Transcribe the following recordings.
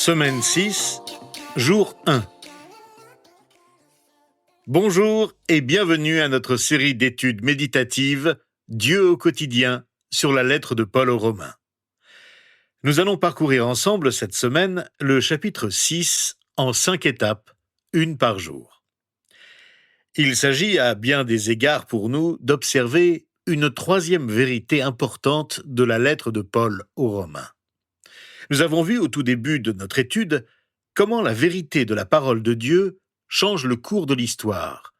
Semaine 6, jour 1. Bonjour et bienvenue à notre série d'études méditatives « Dieu au quotidien » sur la lettre de Paul aux Romains. Nous allons parcourir ensemble cette semaine le chapitre 6 en 5 étapes, une par jour. Il s'agit à bien des égards pour nous d'observer une troisième vérité importante de la lettre de Paul aux Romains. Nous avons vu au tout début de notre étude comment la vérité de la parole de Dieu change le cours de l'histoire,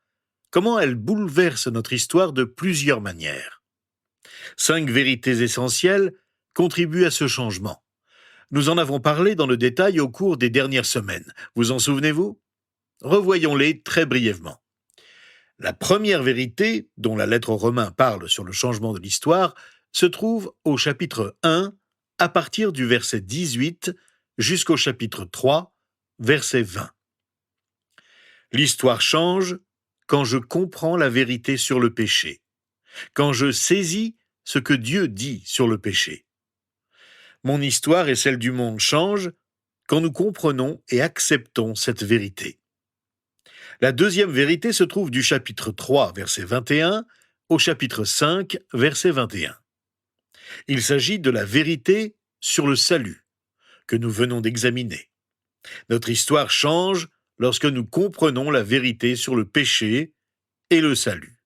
comment elle bouleverse notre histoire de plusieurs manières. 5 vérités essentielles contribuent à ce changement. Nous en avons parlé dans le détail au cours des dernières semaines. Vous en souvenez-vous ? Revoyons-les très brièvement. La première vérité, dont la lettre aux Romains parle sur le changement de l'histoire, se trouve au chapitre 1, à partir du verset 18 jusqu'au chapitre 3, verset 20. L'histoire change quand je comprends la vérité sur le péché, quand je saisis ce que Dieu dit sur le péché. Mon histoire et celle du monde changent quand nous comprenons et acceptons cette vérité. La deuxième vérité se trouve du chapitre 3, verset 21, au chapitre 5, verset 21. Il s'agit de la vérité sur le salut que nous venons d'examiner. Notre histoire change lorsque nous comprenons la vérité sur le péché et le salut.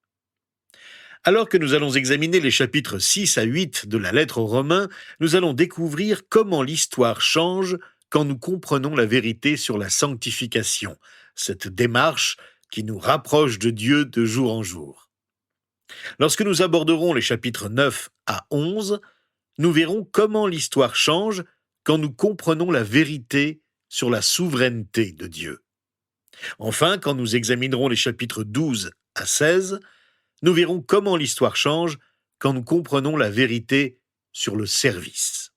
Alors que nous allons examiner les chapitres 6 à 8 de la lettre aux Romains, nous allons découvrir comment l'histoire change quand nous comprenons la vérité sur la sanctification, cette démarche qui nous rapproche de Dieu de jour en jour. Lorsque nous aborderons les chapitres 9 à 11, nous verrons comment l'histoire change quand nous comprenons la vérité sur la souveraineté de Dieu. Enfin, quand nous examinerons les chapitres 12 à 16, nous verrons comment l'histoire change quand nous comprenons la vérité sur le service.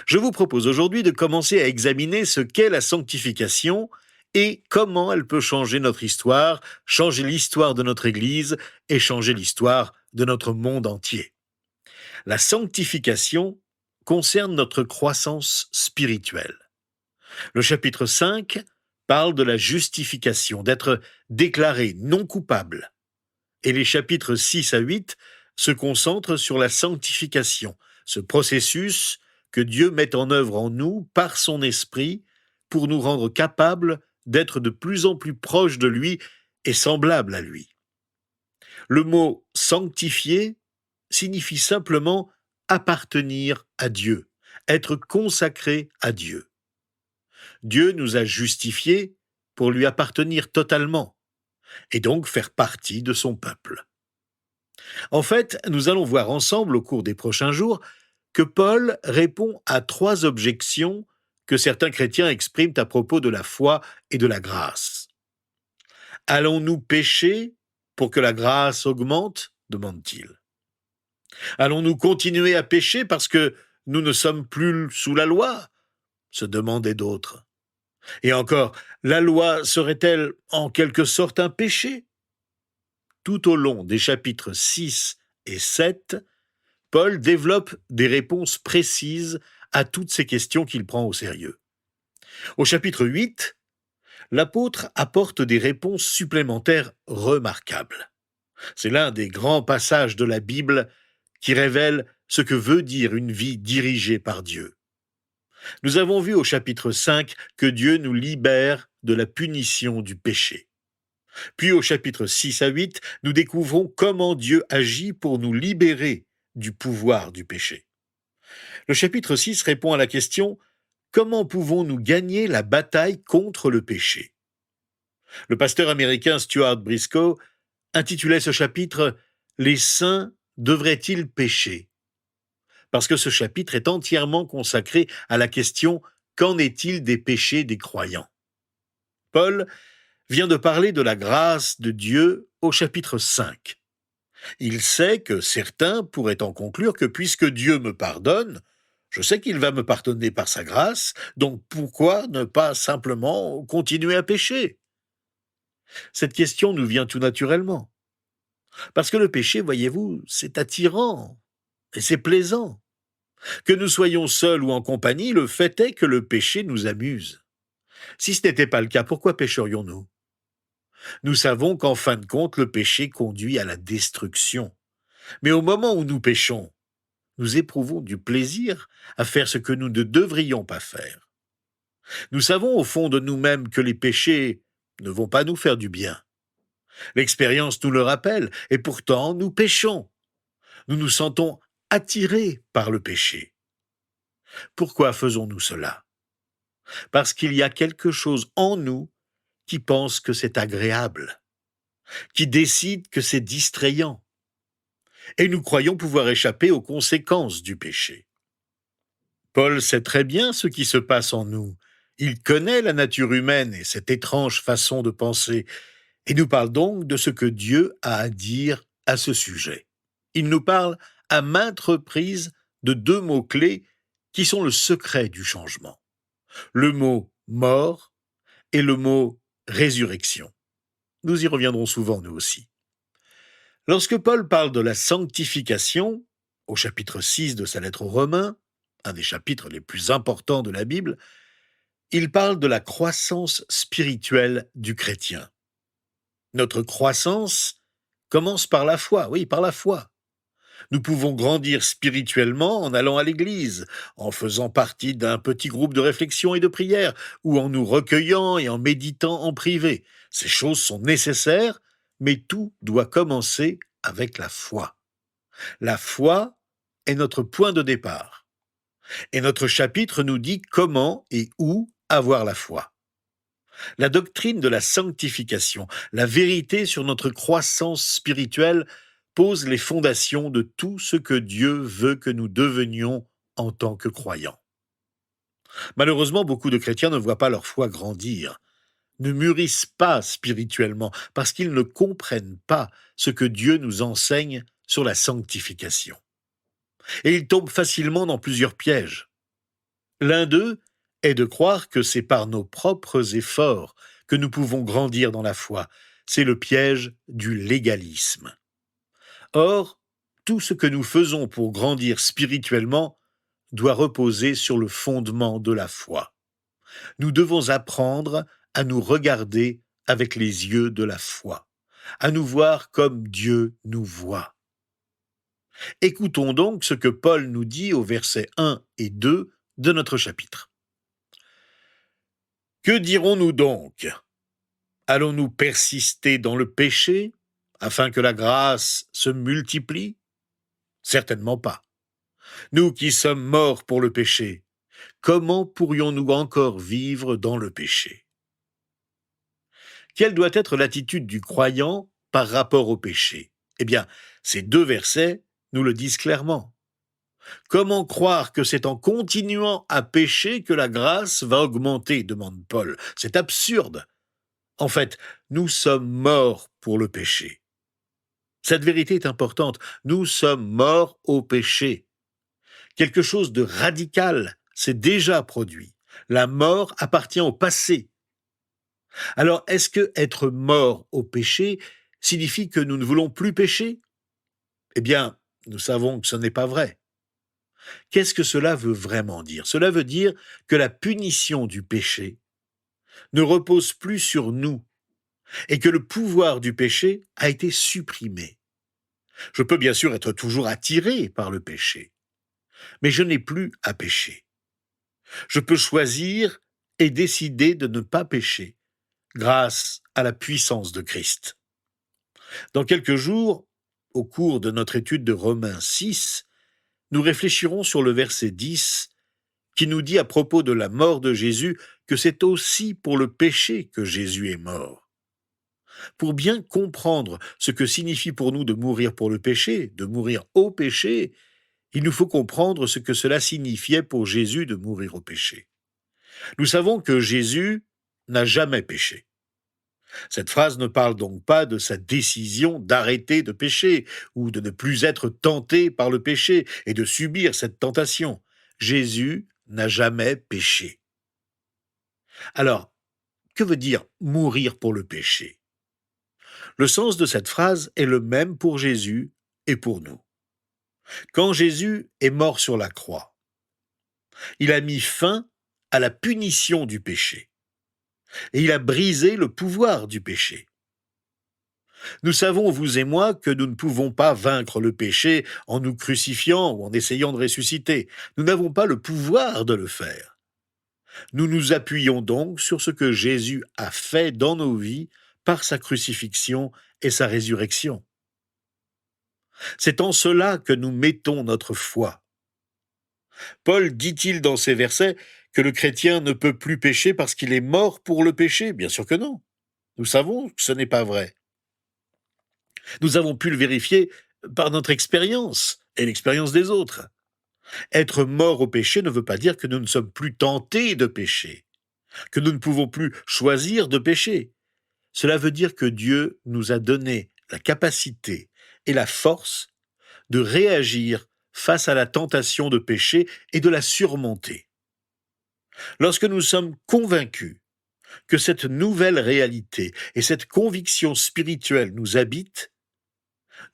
Je vous propose aujourd'hui de commencer à examiner ce qu'est la sanctification et comment elle peut changer notre histoire, changer l'histoire de notre Église et changer l'histoire de notre monde entier. La sanctification concerne notre croissance spirituelle. Le chapitre 5 parle de la justification, d'être déclaré non coupable. Et les chapitres 6 à 8 se concentrent sur la sanctification, ce processus que Dieu met en œuvre en nous par son esprit pour nous rendre capables d'être de plus en plus proches de lui et semblables à lui. Le mot « sanctifier » signifie simplement appartenir à Dieu, être consacré à Dieu. Dieu nous a justifiés pour lui appartenir totalement, et donc faire partie de son peuple. En fait, nous allons voir ensemble au cours des prochains jours que Paul répond à 3 objections que certains chrétiens expriment à propos de la foi et de la grâce. Allons-nous pécher pour que la grâce augmente ? Demande-t-il. Allons-nous continuer à pécher parce que nous ne sommes plus sous la loi ? Se demandaient d'autres. Et encore, la loi serait-elle en quelque sorte un péché ? Tout au long des chapitres 6 et 7, Paul développe des réponses précises à toutes ces questions qu'il prend au sérieux. Au chapitre 8, l'apôtre apporte des réponses supplémentaires remarquables. C'est l'un des grands passages de la Bible qui révèle ce que veut dire une vie dirigée par Dieu. Nous avons vu au chapitre 5 que Dieu nous libère de la punition du péché. Puis au chapitre 6 à 8, nous découvrons comment Dieu agit pour nous libérer du pouvoir du péché. Le chapitre 6 répond à la question « Comment pouvons-nous gagner la bataille contre le péché ?» Le pasteur américain Stuart Briscoe intitulait ce chapitre « Les saints devraient-ils pécher ?» parce que ce chapitre est entièrement consacré à la question « Qu'en est-il des péchés des croyants ?» Paul vient de parler de la grâce de Dieu au chapitre 5. Il sait que certains pourraient en conclure que puisque Dieu me pardonne, je sais qu'il va me pardonner par sa grâce, donc pourquoi ne pas simplement continuer à pécher ? Cette question nous vient tout naturellement. Parce que le péché, voyez-vous, c'est attirant et c'est plaisant. Que nous soyons seuls ou en compagnie, le fait est que le péché nous amuse. Si ce n'était pas le cas, pourquoi pécherions-nous? Nous savons qu'en fin de compte, le péché conduit à la destruction. Mais au moment où nous péchons, nous éprouvons du plaisir à faire ce que nous ne devrions pas faire. Nous savons au fond de nous-mêmes que les péchés ne vont pas nous faire du bien. L'expérience nous le rappelle, et pourtant nous péchons. Nous nous sentons attirés par le péché. Pourquoi faisons-nous cela? Parce qu'il y a quelque chose en nous qui pense que c'est agréable, qui décide que c'est distrayant, et nous croyons pouvoir échapper aux conséquences du péché. Paul sait très bien ce qui se passe en nous. Il connaît la nature humaine et cette étrange façon de penser, et nous parle donc de ce que Dieu a à dire à ce sujet. Il nous parle à maintes reprises de deux mots-clés qui sont le secret du changement. Le mot mort et le mot résurrection. Nous y reviendrons souvent, nous aussi. Lorsque Paul parle de la sanctification, au chapitre 6 de sa lettre aux Romains, un des chapitres les plus importants de la Bible, il parle de la croissance spirituelle du chrétien. Notre croissance commence par la foi, oui, par la foi. Nous pouvons grandir spirituellement en allant à l'église, en faisant partie d'un petit groupe de réflexion et de prière, ou en nous recueillant et en méditant en privé. Ces choses sont nécessaires, mais tout doit commencer avec la foi. La foi est notre point de départ. Et notre chapitre nous dit comment et où avoir la foi. La doctrine de la sanctification, la vérité sur notre croissance spirituelle pose les fondations de tout ce que Dieu veut que nous devenions en tant que croyants. Malheureusement, beaucoup de chrétiens ne voient pas leur foi grandir, ne mûrissent pas spirituellement parce qu'ils ne comprennent pas ce que Dieu nous enseigne sur la sanctification. Et ils tombent facilement dans plusieurs pièges. L'un d'eux est de croire que c'est par nos propres efforts que nous pouvons grandir dans la foi. C'est le piège du légalisme. Or, tout ce que nous faisons pour grandir spirituellement doit reposer sur le fondement de la foi. Nous devons apprendre à nous regarder avec les yeux de la foi, à nous voir comme Dieu nous voit. Écoutons donc ce que Paul nous dit aux versets 1 et 2 de notre chapitre. Que dirons-nous donc? Allons-nous persister dans le péché afin que la grâce se multiplie? Certainement pas. Nous qui sommes morts pour le péché, comment pourrions-nous encore vivre dans le péché? Quelle doit être l'attitude du croyant par rapport au péché? Eh bien, ces deux versets nous le disent clairement. Comment croire que c'est en continuant à pécher que la grâce va augmenter, demande Paul. C'est absurde. En fait, nous sommes morts pour le péché. Cette vérité est importante. Nous sommes morts au péché. Quelque chose de radical s'est déjà produit. La mort appartient au passé. Alors, est-ce que être mort au péché signifie que nous ne voulons plus pécher? Eh bien, nous savons que ce n'est pas vrai. Qu'est-ce que cela veut vraiment dire? Cela veut dire que la punition du péché ne repose plus sur nous et que le pouvoir du péché a été supprimé. Je peux bien sûr être toujours attiré par le péché, mais je n'ai plus à pécher. Je peux choisir et décider de ne pas pécher grâce à la puissance de Christ. Dans quelques jours, au cours de notre étude de Romains 6, nous réfléchirons sur le verset 10 qui nous dit à propos de la mort de Jésus que c'est aussi pour le péché que Jésus est mort. Pour bien comprendre ce que signifie pour nous de mourir pour le péché, de mourir au péché, il nous faut comprendre ce que cela signifiait pour Jésus de mourir au péché. Nous savons que Jésus n'a jamais péché. Cette phrase ne parle donc pas de sa décision d'arrêter de pécher ou de ne plus être tenté par le péché et de subir cette tentation. Jésus n'a jamais péché. Alors, que veut dire mourir pour le péché? Le sens de cette phrase est le même pour Jésus et pour nous. Quand Jésus est mort sur la croix, Il a mis fin à la punition du péché. Et il a brisé le pouvoir du péché. Nous savons, vous et moi, que nous ne pouvons pas vaincre le péché en nous crucifiant ou en essayant de ressusciter. Nous n'avons pas le pouvoir de le faire. Nous nous appuyons donc sur ce que Jésus a fait dans nos vies par sa crucifixion et sa résurrection. C'est en cela que nous mettons notre foi. Paul dit-il dans ces versets que le chrétien ne peut plus pécher parce qu'il est mort pour le péché? Bien sûr que non. Nous savons que ce n'est pas vrai. Nous avons pu le vérifier par notre expérience et l'expérience des autres. Être mort au péché ne veut pas dire que nous ne sommes plus tentés de pécher, que nous ne pouvons plus choisir de pécher. Cela veut dire que Dieu nous a donné la capacité et la force de réagir face à la tentation de pécher et de la surmonter. Lorsque nous sommes convaincus que cette nouvelle réalité et cette conviction spirituelle nous habitent,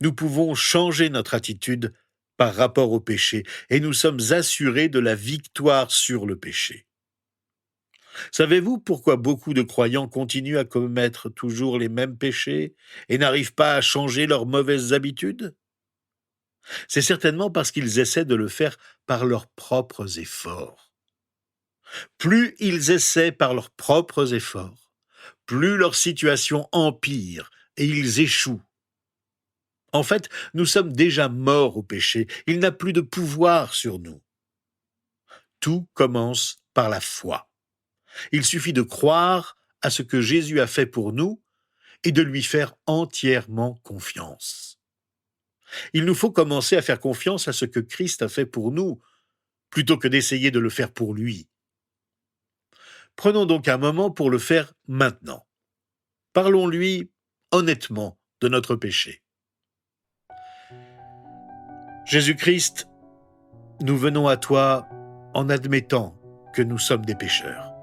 nous pouvons changer notre attitude par rapport au péché et nous sommes assurés de la victoire sur le péché. Savez-vous pourquoi beaucoup de croyants continuent à commettre toujours les mêmes péchés et n'arrivent pas à changer leurs mauvaises habitudes? C'est certainement parce qu'ils essaient de le faire par leurs propres efforts. Plus ils essaient par leurs propres efforts, plus leur situation empire et ils échouent. En fait, nous sommes déjà morts au péché, il n'a plus de pouvoir sur nous. Tout commence par la foi. Il suffit de croire à ce que Jésus a fait pour nous et de lui faire entièrement confiance. Il nous faut commencer à faire confiance à ce que Christ a fait pour nous, plutôt que d'essayer de le faire pour lui. Prenons donc un moment pour le faire maintenant. Parlons-lui honnêtement de notre péché. Jésus-Christ, nous venons à toi en admettant que nous sommes des pécheurs.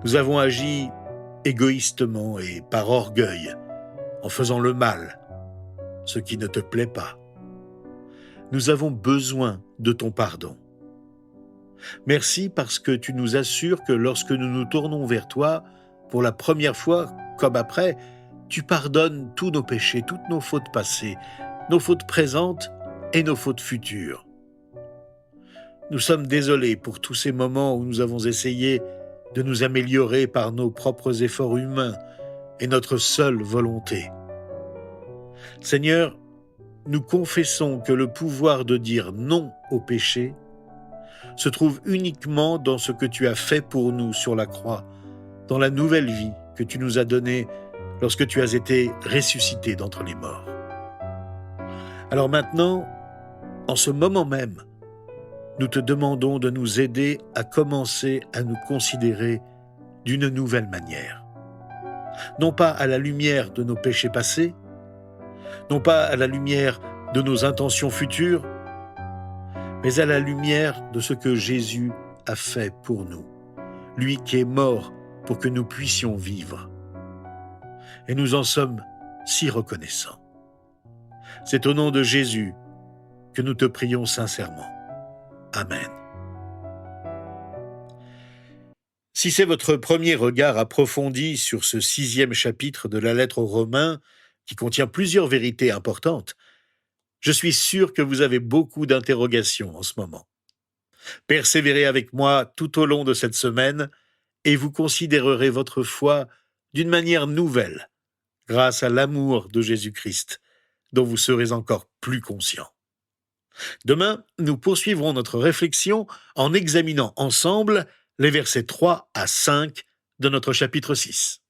Nous avons agi égoïstement et par orgueil, en faisant le mal, ce qui ne te plaît pas. Nous avons besoin de ton pardon. Merci parce que tu nous assures que lorsque nous nous tournons vers toi, pour la première fois comme après, tu pardonnes tous nos péchés, toutes nos fautes passées, nos fautes présentes et nos fautes futures. Nous sommes désolés pour tous ces moments où nous avons essayé de nous améliorer par nos propres efforts humains et notre seule volonté. Seigneur, nous confessons que le pouvoir de dire non au péché se trouve uniquement dans ce que tu as fait pour nous sur la croix, dans la nouvelle vie que tu nous as donnée lorsque tu as été ressuscité d'entre les morts. Alors maintenant, en ce moment même, nous te demandons de nous aider à commencer à nous considérer d'une nouvelle manière. Non pas à la lumière de nos péchés passés, non pas à la lumière de nos intentions futures, mais à la lumière de ce que Jésus a fait pour nous, lui qui est mort pour que nous puissions vivre. Et nous en sommes si reconnaissants. C'est au nom de Jésus que nous te prions sincèrement. Amen. Si c'est votre premier regard approfondi sur ce 6e chapitre de la lettre aux Romains, qui contient plusieurs vérités importantes, je suis sûr que vous avez beaucoup d'interrogations en ce moment. Persévérez avec moi tout au long de cette semaine et vous considérerez votre foi d'une manière nouvelle, grâce à l'amour de Jésus-Christ, dont vous serez encore plus conscient. Demain, nous poursuivrons notre réflexion en examinant ensemble les versets 3 à 5 de notre chapitre 6.